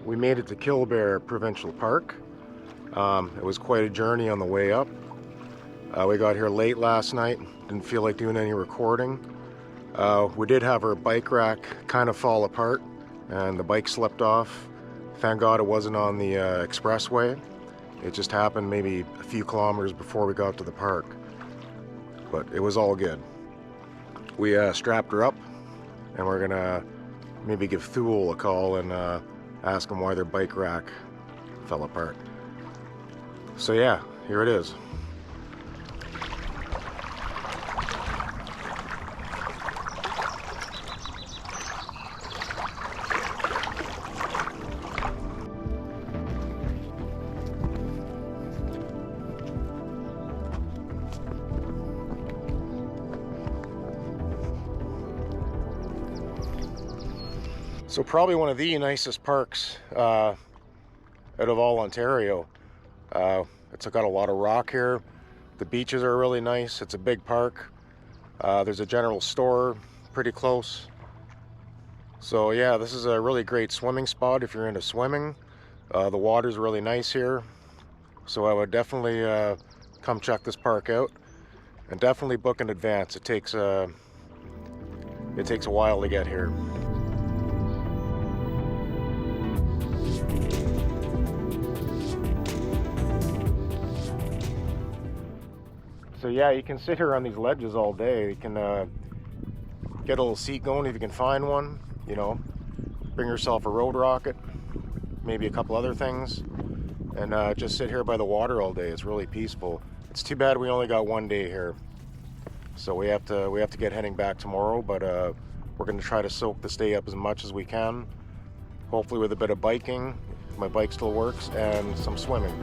We made it to KillBear Provincial Park. It was quite a journey on the way up. We got here late last night, didn't feel like doing any recording. We did have our bike rack kind of fall apart and the bike slipped off. Thank God it wasn't on the expressway. It just happened maybe a few kilometers before we got to the park. But it was all good. We strapped her up and we're gonna maybe give Thule a call and ask them why their bike rack fell apart. So yeah, here it is. So probably one of the nicest parks out of all Ontario. It's got a lot of rock here. The beaches are really nice. It's a big park. There's a general store pretty close. So yeah, this is a really great swimming spot if you're into swimming. The water's really nice here. So I would definitely come check this park out. And definitely book in advance. It takes a while to get here. So yeah, you can sit here on these ledges all day. You can get a little seat going if you can find one, you know, bring yourself a road rocket, maybe a couple other things, and just sit here by the water all day. It's really peaceful. It's too bad we only got one day here, so we have to get heading back tomorrow, but we're going to try to soak this day up as much as we can, hopefully with a bit of biking, if my bike still works, and some swimming.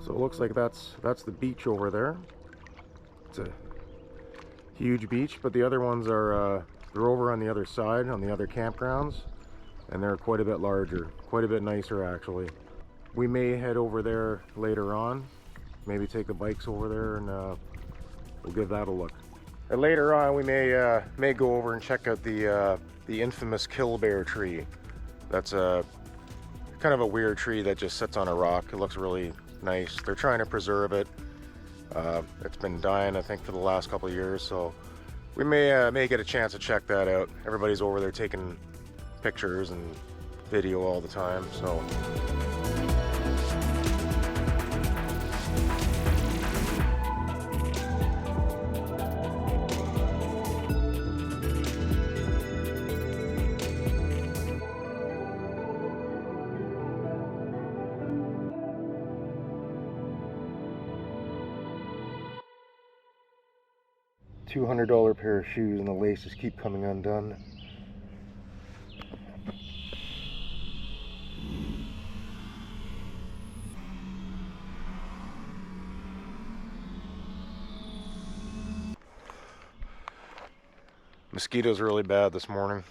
So it looks like that's the beach over there. It's a huge beach, but the other ones are they're over on the other side, on the other campgrounds, and they're quite a bit larger, quite a bit nicer actually. We may head over there later on, maybe take the bikes over there, and we'll give that a look. And later on, we may go over and check out the infamous Kilbear tree. That's a kind of a weird tree that just sits on a rock. It looks really nice. They're trying to preserve it. It's been dying, I think, for the last couple of years, so we may get a chance to check that out. Everybody's over there taking pictures and video all the time, so. $200 pair of shoes and the laces keep coming undone. Mosquitoes are really bad this morning.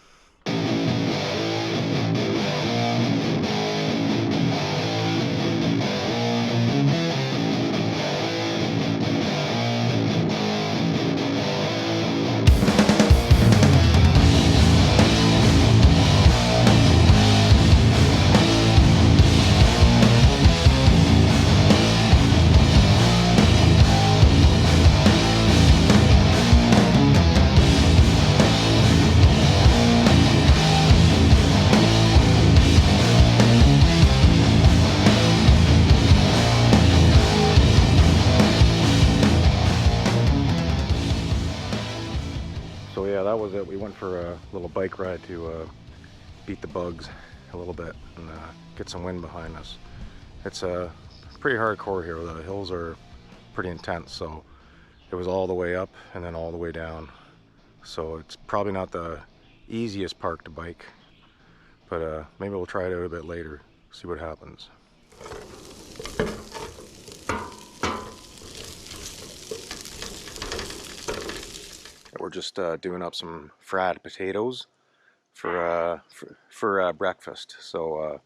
So yeah, that was it. We went for a little bike ride to beat the bugs a little bit and get some wind behind us. It's pretty hardcore here. The hills are pretty intense, so it was all the way up and then all the way down. So it's probably not the easiest park to bike, but maybe we'll try it out a bit later, see what happens. We're just doing up some fried potatoes for breakfast. So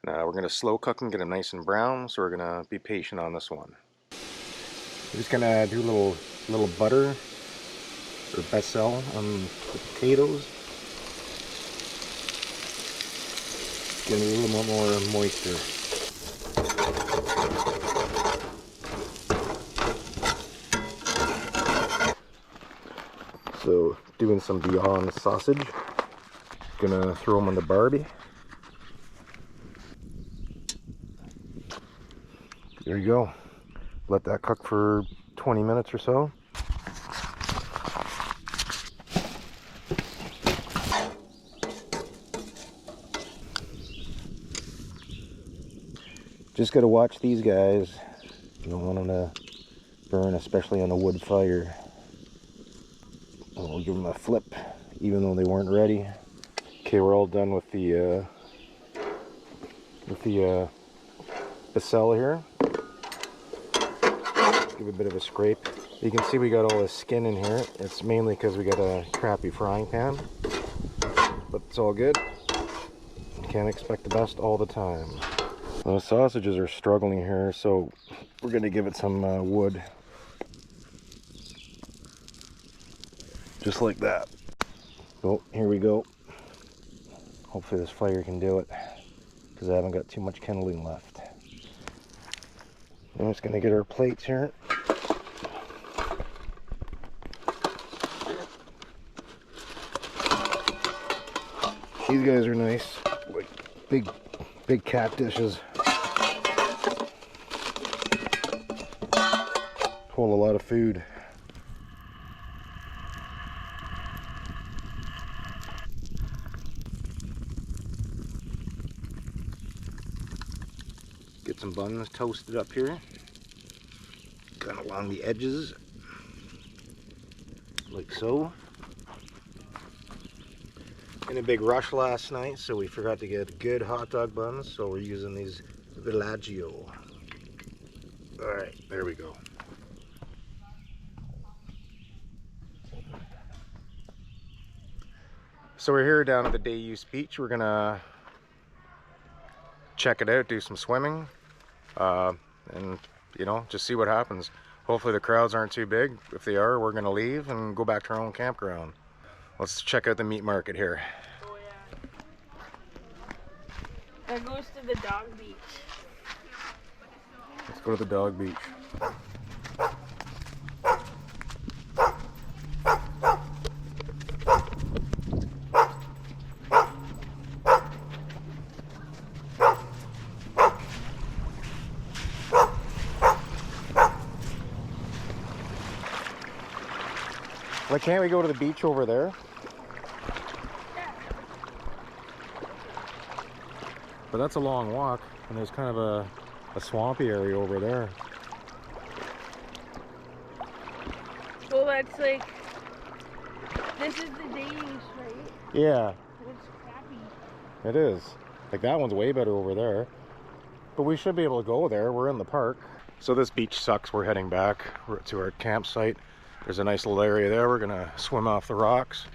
now we're gonna slow cook them, get them nice and brown. So we're gonna be patient on this one. We're just gonna do a little butter or bechamel on the potatoes. Get a little more moisture. So doing some Beyond sausage. Gonna throw them on the Barbie. There you go. Let that cook for 20 minutes or so. Just gotta watch these guys. You don't want them to burn, especially on a wood fire. And we'll give them a flip, even though they weren't ready. Okay, we're all done with the bechamel here. Give a bit of a scrape. You can see we got all the skin in here. It's mainly because we got a crappy frying pan, but it's all good. You can't expect the best all the time. The sausages are struggling here, so we're gonna give it some wood. Just like that. Oh, here we go. Hopefully this fire can do it, because I haven't got too much kindling left. I'm just gonna get our plates here. These guys are nice, like big cat dishes. Hold a lot of food. Get some buns toasted up here, kind of along the edges, like so. In a big rush last night, so we forgot to get good hot dog buns, so we're using these Villaggio. Alright, there we go. So we're here down at the Day Use Beach. We're gonna check it out, do some swimming, and you know, just see what happens. Hopefully the crowds aren't too big. If they are, we're gonna leave and go back to our own campground. Let's check out the meat market here. Oh yeah. That goes to the dog beach. Let's go to the dog beach. Why can't we go to the beach over there? But that's a long walk, and there's kind of a swampy area over there. Well, that's like, this is the Day Use, right? Yeah. It's crappy. It is. Like, that one's way better over there. But we should be able to go there. We're in the park. So this beach sucks. We're heading back to our campsite. There's a nice little area there. We're gonna swim off the rocks.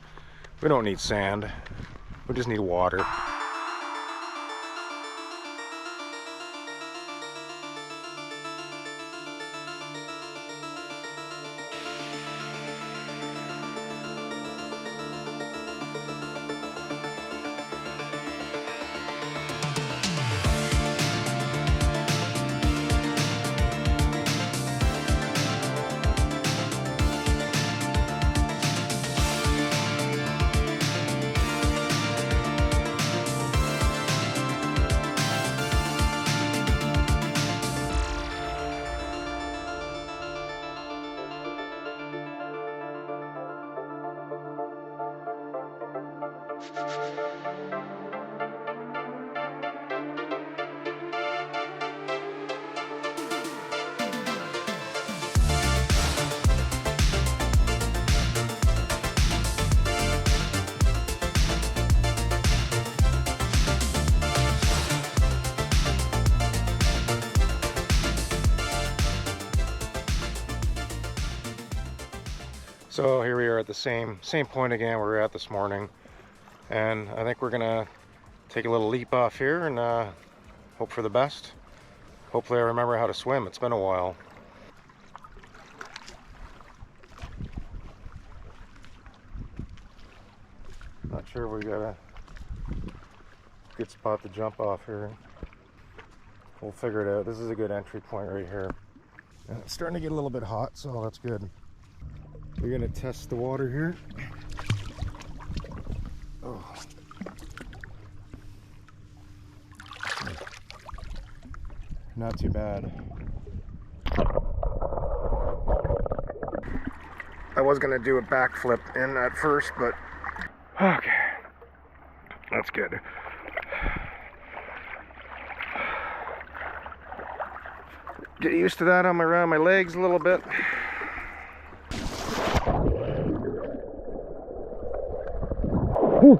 We don't need sand. We just need water. So here we are at the same point again where we were at this morning, and I think we're gonna take a little leap off here and hope for the best. Hopefully I remember how to swim. It's been a while. Not sure if we got a good spot to jump off here. We'll figure it out. This is a good entry point right here. And it's starting to get a little bit hot, so that's good. We're gonna test the water here. Oh. Not too bad. I was gonna do a backflip in at first, but okay, that's good. Get used to that around my legs a little bit. Oh,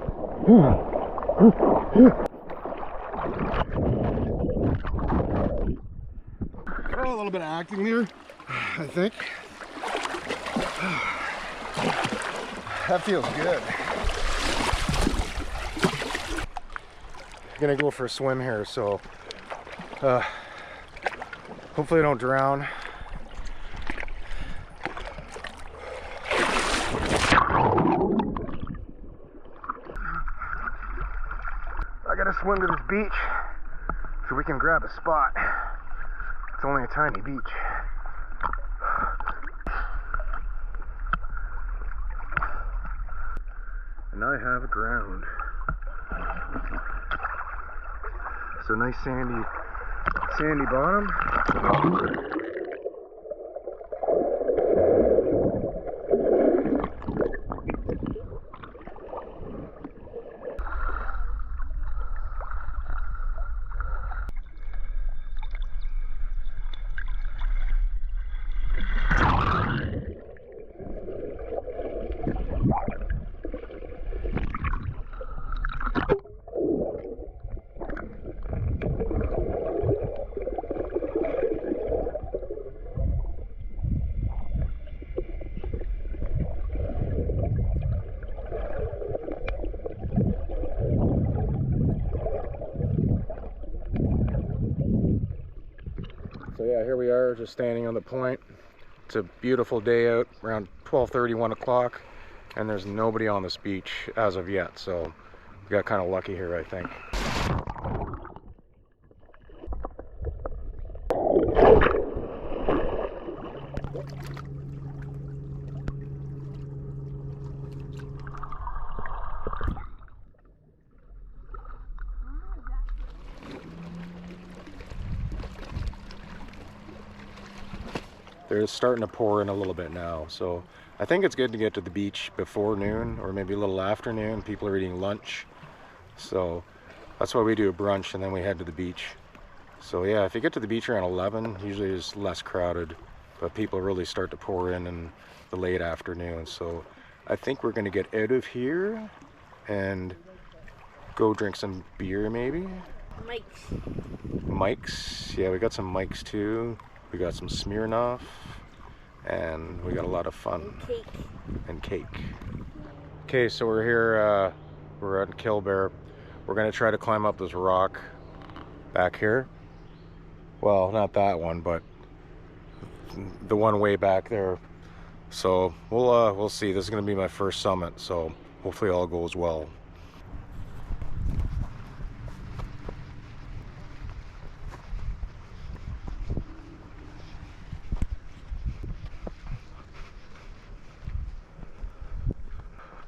a little bit of acting there, I think. That feels good. I'm gonna go for a swim here, so hopefully I don't drown. I gotta swim to this beach so we can grab a spot. It's only a tiny beach. And I have ground. So nice sandy bottom. So yeah, here we are just standing on the point. It's a beautiful day out, around 12:30, 1 o'clock, and there's nobody on this beach as of yet, so we got kind of lucky here, I think. They're starting to pour in a little bit now, so I think it's good to get to the beach before noon or maybe a little after noon. People are eating lunch, so that's why we do a brunch and then we head to the beach. So yeah, if you get to the beach around 11, usually it's less crowded, but people really start to pour in the late afternoon. So I think we're gonna get out of here and go drink some beer maybe. Mike's, yeah, we got some Mike's too. We got some Smirnoff, and we got a lot of fun. And cake. Okay, so we're here, we're at Kilbear. We're gonna try to climb up this rock back here. Well, not that one, but the one way back there. So we'll see. This is gonna be my first summit, so hopefully all goes well.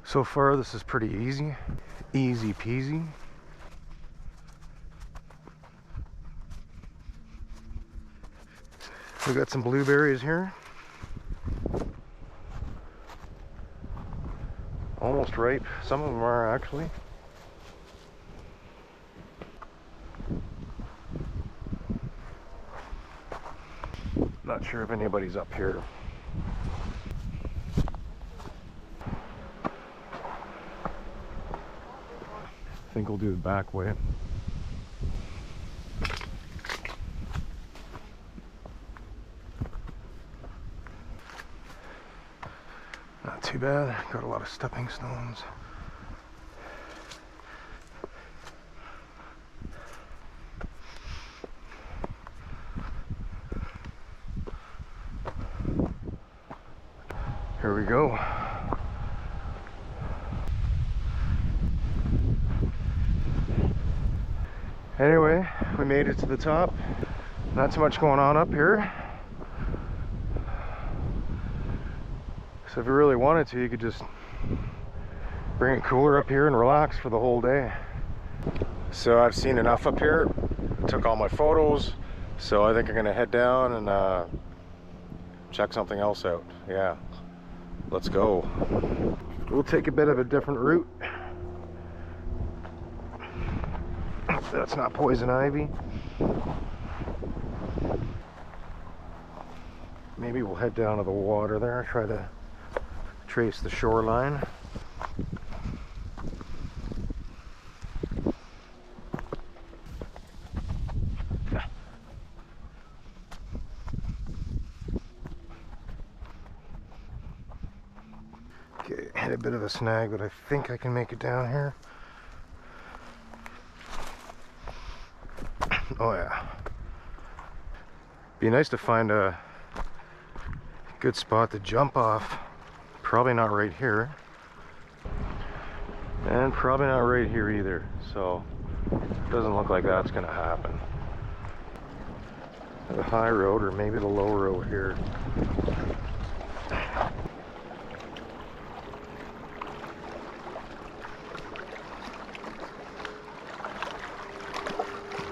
So far, this is pretty easy peasy. We got some blueberries here. Almost ripe. Some of them are actually. Not sure if anybody's up here. I think we'll do the back way. Not bad. Got a lot of stepping stones. Here we go. Anyway, we made it to the top. Not too much going on up here. So if you really wanted to, you could just bring a cooler up here and relax for the whole day. So I've seen enough up here. Took all my photos. So I think I'm gonna head down and check something else out. Yeah, let's go. We'll take a bit of a different route. That's not poison ivy. Maybe we'll head down to the water there, try to trace the shoreline. Okay, hit a bit of a snag, but I think I can make it down here. Oh yeah. Be nice to find a good spot to jump off. Probably not right here. And probably not right here either. So doesn't look like that's gonna happen. The high road or maybe the low road here.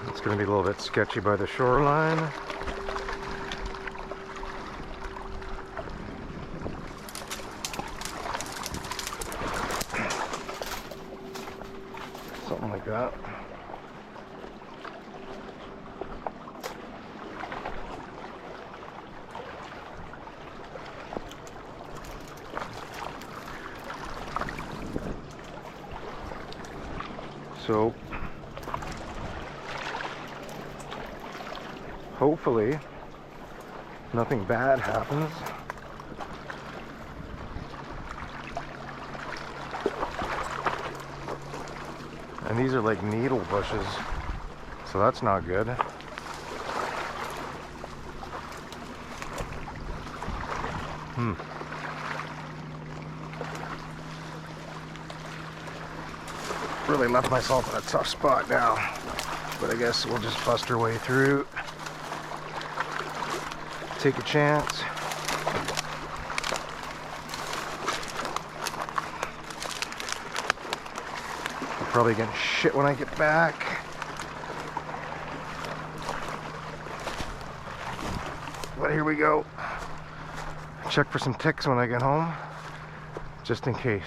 It's going to be a little bit sketchy by the shoreline. Something like that. So hopefully nothing bad happens. And these are like needle bushes, so that's not good. Really left myself in a tough spot now, but I guess we'll just bust our way through. Take a chance. I'm probably getting shit when I get back. But here we go. Check for some ticks when I get home, just in case.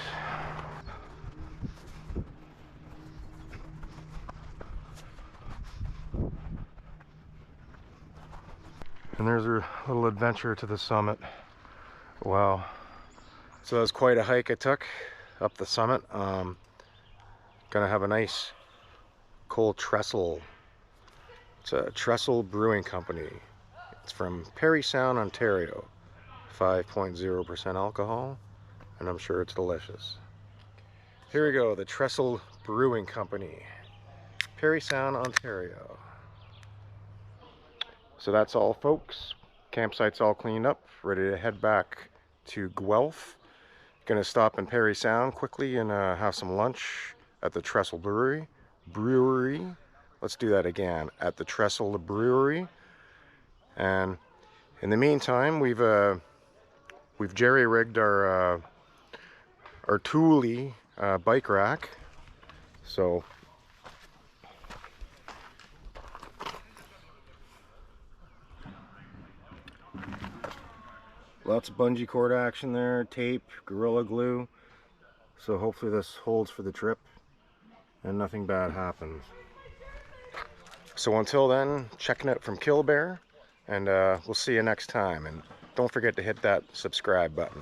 And there's our little adventure to the summit. Wow. So that was quite a hike I took up the summit. Gonna have a nice cold trestle. It's a Trestle Brewing Company. It's from Parry Sound, Ontario. 5.0% alcohol, and I'm sure it's delicious. Here we go, the Trestle Brewing Company. Parry Sound, Ontario. So that's all, folks. Campsite's all cleaned up, ready to head back to Guelph. Gonna stop in Parry Sound quickly and have some lunch at the Trestle Brewery. Let's do that again, at the Trestle Brewery. And in the meantime, we've jerry-rigged our Thule bike rack. So lots of bungee cord action there, tape, Gorilla Glue. So hopefully this holds for the trip and nothing bad happens. So until then, checking out from KillBear, and we'll see you next time. And don't forget to hit that subscribe button.